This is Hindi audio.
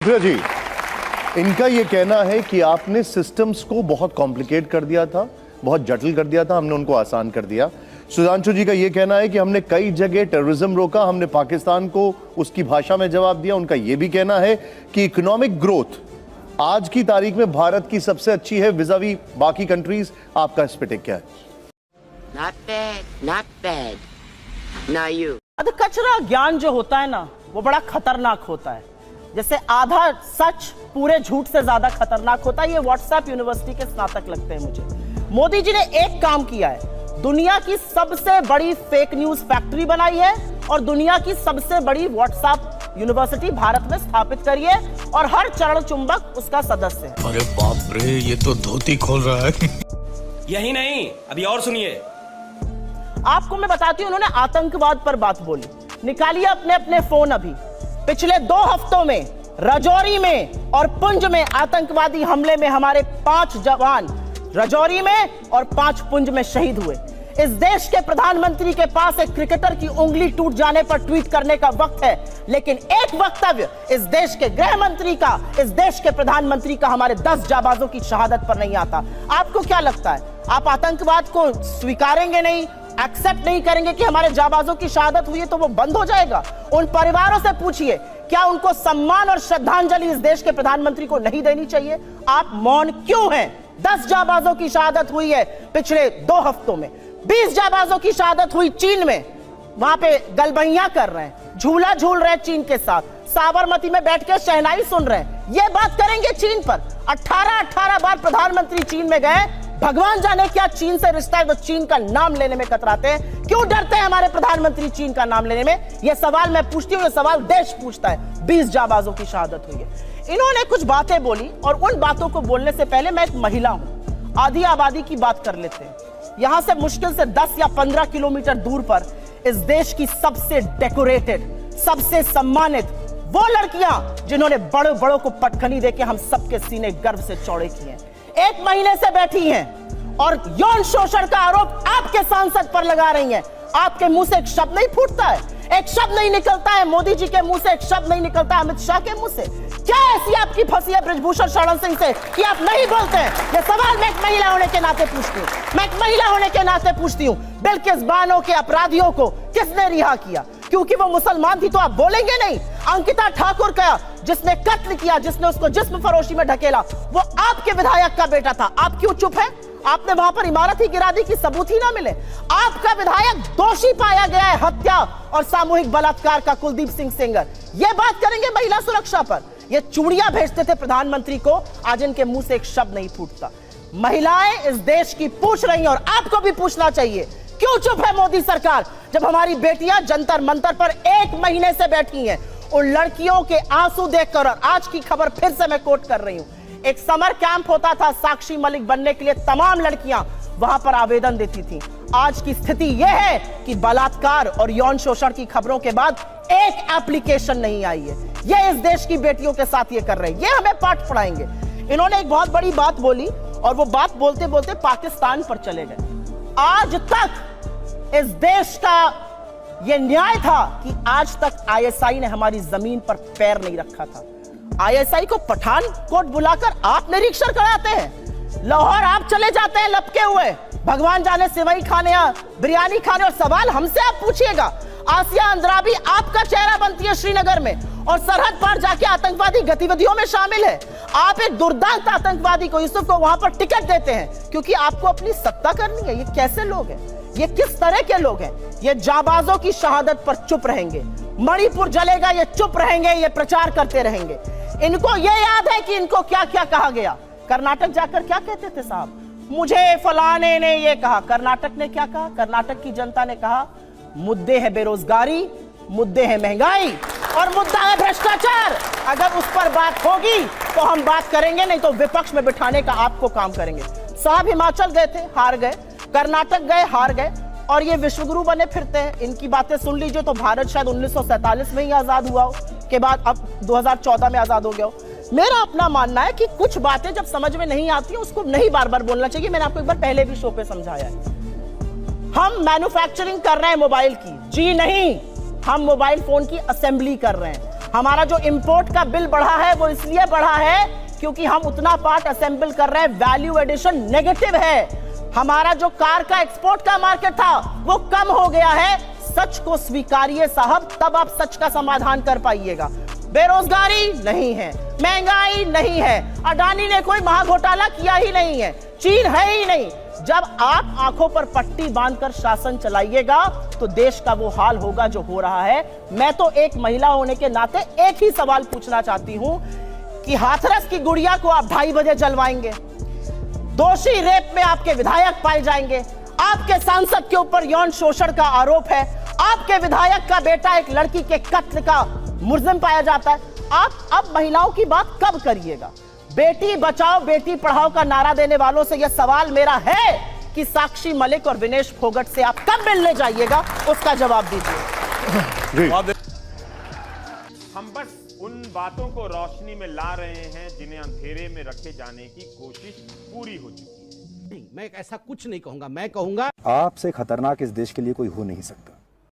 जी, इनका ये कहना है कि आपने सिस्टम्स को बहुत कॉम्प्लिकेट कर दिया था, बहुत जटिल कर दिया था, हमने उनको आसान कर दिया। सुधांशु जी का ये कहना है कि हमने कई जगह टेररिज्म रोका, हमने पाकिस्तान को उसकी भाषा में जवाब दिया। उनका ये भी कहना है कि इकोनॉमिक ग्रोथ आज की तारीख में भारत की सबसे अच्छी है विज़ावी बाकी कंट्रीज। आपका इस पे टेक क्या है? Not bad, not bad. Now you. कचरा ज्ञान जो होता है ना, वो बड़ा खतरनाक होता है। जैसे आधा सच पूरे झूठ से ज्यादा खतरनाक होता है। ये व्हाट्सएप यूनिवर्सिटी के स्नातक लगते हैं मुझे। मोदी जी ने एक काम किया है, दुनिया की सबसे बड़ी फेक न्यूज फैक्ट्री बनाई है और दुनिया की सबसे बड़ी व्हाट्सएप यूनिवर्सिटी भारत में स्थापित करी है और हर चरण चुंबक उसका सदस्य है। अरे बाप रे, ये तो धोती खोल रहा है। यही नहीं, अभी और सुनिए। आपको मैं बताती हूँ, उन्होंने आतंकवाद पर बात बोली। निकालिए अपने अपने फोन अभी। पिछले 2 हफ्तों में राजौरी में और पुंछ में आतंकवादी हमले में हमारे 5 जवान राजौरी में और 5 पुंछ में शहीद हुए। इस देश के प्रधानमंत्री के पास एक क्रिकेटर की उंगली टूट जाने पर ट्वीट करने का वक्त है, लेकिन एक वक्तव्य इस देश के गृह मंत्री का, इस देश के प्रधानमंत्री का हमारे 10 जाबाजों की शहादत पर नहीं आता। आपको क्या लगता है, आप आतंकवाद को स्वीकारेंगे नहीं, एक्सेप्ट नहीं करेंगे कि हमारे जाबाजों की शहादत हुई है तो वो बंद हो जाएगा? उन परिवारों से पूछिए, क्या उनको सम्मान और श्रद्धांजलि इस देश के प्रधानमंत्री को नहीं देनी चाहिए? आप मौन क्यों हैं? 10 जाबाजों की शहादत हुई है पिछले 2 हफ्तों में। 20 जाबाजों की शहादत हुई चीन में, वहां पे गलबैयां कर रहे हैं, झूला झूल रहे हैं चीन के साथ, साबरमती में बैठ के शहनाई सुन रहे हैं। ये बात करेंगे चीन पर? 18 बार प्रधानमंत्री चीन में गए, भगवान जाने क्या चीन से रिश्ता है, तो चीन का नाम लेने में कतराते हैं। क्यों डरते हैं हमारे प्रधानमंत्री चीन का नाम लेने में? यह सवाल मैं पूछती हूँ, यह सवाल देश पूछता है। 20 जाबाजों की शहादत हुई है। इन्होंने कुछ बातें बोली और उन बातों को बोलने से पहले मैं एक महिला हूं, आधी आबादी की बात कर लेते हैं। यहां से मुश्किल से 10 या 15 किलोमीटर दूर पर इस देश की सबसे डेकोरेटेड, सबसे सम्मानित वो लड़कियां जिन्होंने बड़े बड़ों को पटखनी देके हम सबके सीने गर्व से चौड़े किए हैं, 1 महीने से बैठी हैं और यौन शोषण का आरोप आपके सांसद पर लगा रही हैं। आपके मुंह से एक शब्द नहीं फूटता है, एक शब्द नहीं निकलता है मोदी जी के मुंह से, एक शब्द नहीं निकलता है अमित शाह के मुंह से। क्या ऐसी आपकी फंसी है बृजभूषण शरण सिंह से कि आप नहीं बोलते हैं? ये सवाल मैं एक महिला होने के नाते पूछती हूँ, मैं एक महिला होने के नाते पूछती हूँ। बिल्किस बानो के अपराधियों को किसने रिहा किया? क्योंकि वो मुसलमान थी तो आप बोलेंगे नहीं? अंकिता ठाकुर का जिसने कत्ल किया, जिसने उसको जिस्म फरोशी में ढकेला, वो आपके विधायक का बेटा था। आप क्यों चुप हैं? आपने वहां पर इमारत ही गिरा दी कि सबूत ही ना मिले। आपका विधायक दोषी पाया गया है हत्या और सामूहिक बलात्कार का, कुलदीप सिंह सेंगर। ये बात करेंगे महिला सुरक्षा पर? ये चूड़ियां भेजते थे प्रधानमंत्री को, आज इनके मुंह से एक शब्द नहीं फूटता। महिलाएं इस देश की पूछ रही हैं और आपको भी पूछना चाहिए, क्यों चुप है मोदी सरकार जब हमारी बेटियां जंतर मंतर पर 1 महीने से बैठी हैं? उन लड़कियों के आंसू देखकर, और आज की खबर फिर से मैं कोट कर रही हूं, एक समर कैंप होता था साक्षी मलिक बनने के लिए, तमाम लड़कियां वहां पर आवेदन देती थी। आज की स्थिति यह है कि बलात्कार और यौन शोषण की खबरों के बाद एक एप्लीकेशन नहीं आई है। ये इस देश की बेटियों के साथ ये कर रहे हैं, ये हमें पाठ पढ़ाएंगे। इन्होंने एक बहुत बड़ी बात बोली और वो बात बोलते बोलते पाकिस्तान पर चले गए। आज तक इस देश का यह न्याय था कि आज तक आईएसआई ने हमारी जमीन पर पैर नहीं रखा था। आईएसआई को पठानकोट बुलाकर आप निरीक्षण कराते हैं, लाहौर आप चले जाते हैं लपके हुए, भगवान जाने सिवई खाने या बिरयानी खाने, और सवाल हमसे आप पूछिएगा। आसिया अंद्राबी आपका चेहरा बनती है श्रीनगर में और सरहद पार जाके आतंकवादी गतिविधियों में शामिल है। आप एक दुर्दांत आतंकवादी को, यूसुफ को वहां पर टिकट देते हैं क्योंकि आपको अपनी सत्ता करनी है। ये कैसे लोग हैं? ये किस तरह के लोग हैं? ये जाबाजों की शहादत पर चुप रहेंगे, मणिपुर जलेगा ये चुप रहेंगे, ये प्रचार करते रहेंगे। इनको ये याद है कि इनको क्या क्या कहा गया। कर्नाटक जाकर क्या कहते थे साहब? मुझे फलाने ने ये कहा। कर्नाटक ने क्या कहा? कर्नाटक की जनता ने कहा मुद्दे है बेरोजगारी, मुद्दे है महंगाई और मुद्दा है भ्रष्टाचार। अगर उस पर बात होगी तो हम बात करेंगे, नहीं तो विपक्ष में बिठाने का आपको काम करेंगे। साहब हिमाचल गए थे, हार गए, कर्नाटक गए, हार गए, और ये विश्वगुरु बने फिरते हैं। इनकी बातें सुन लीजिए तो भारत शायद 1947 में ही आजाद हुआ हो, के बाद अब 2014 में आजाद हो गया हो। मेरा अपना मानना है कि कुछ बातें जब समझ में नहीं आती है उसको नहीं बार बार बोलना चाहिए। मैंने आपको एक बार पहले भी शो पे समझाया है। हम मैन्युफैक्चरिंग कर रहे हैं मोबाइल की, जी नहीं, हम मोबाइल फोन की असेंबली कर रहे हैं। हमारा जो इंपोर्ट का बिल बढ़ा है वो इसलिए बढ़ा है क्योंकि हम उतना पार्ट असेंबल कर रहे हैं, वैल्यू एडिशन नेगेटिव है। हमारा जो कार का एक्सपोर्ट का मार्केट था वो कम हो गया है। सच को स्वीकारिए साहब, तब आप सच का समाधान कर पाइएगा। बेरोजगारी नहीं है, महंगाई नहीं है, अडानी ने कोई महाघोटाला किया ही नहीं है, चीन है ही नहीं। जब आप आंखों पर पट्टी बांधकर शासन चलाइएगा तो देश का वो हाल होगा जो हो रहा है। मैं तो एक महिला होने के नाते एक ही सवाल पूछना चाहती हूं कि हाथरस की गुड़िया को आप 2:30 बजे जलवाएंगे, दोषी रेप में आपके विधायक पाए जाएंगे, आपके सांसद के ऊपर यौन शोषण का आरोप है, आपके विधायक का बेटा एक लड़की के कत्ल का मुलजिम पाया जाता है। आप अब महिलाओं की बात कब करिएगा? बेटी बचाओ बेटी पढ़ाओ का नारा देने वालों से यह सवाल मेरा है कि साक्षी मलिक और विनेश फोगट से आप कब मिलने जाइएगा, उसका जवाब दीजिए। हम बस उन बातों को रोशनी में ला रहे हैं जिन्हें अंधेरे में रखे जाने की कोशिश पूरी हो चुकी है। नहीं, मैं ऐसा कुछ नहीं कहूंगा। मैं कहूंगा आपसे खतरनाक इस देश के लिए कोई हो नहीं सकता।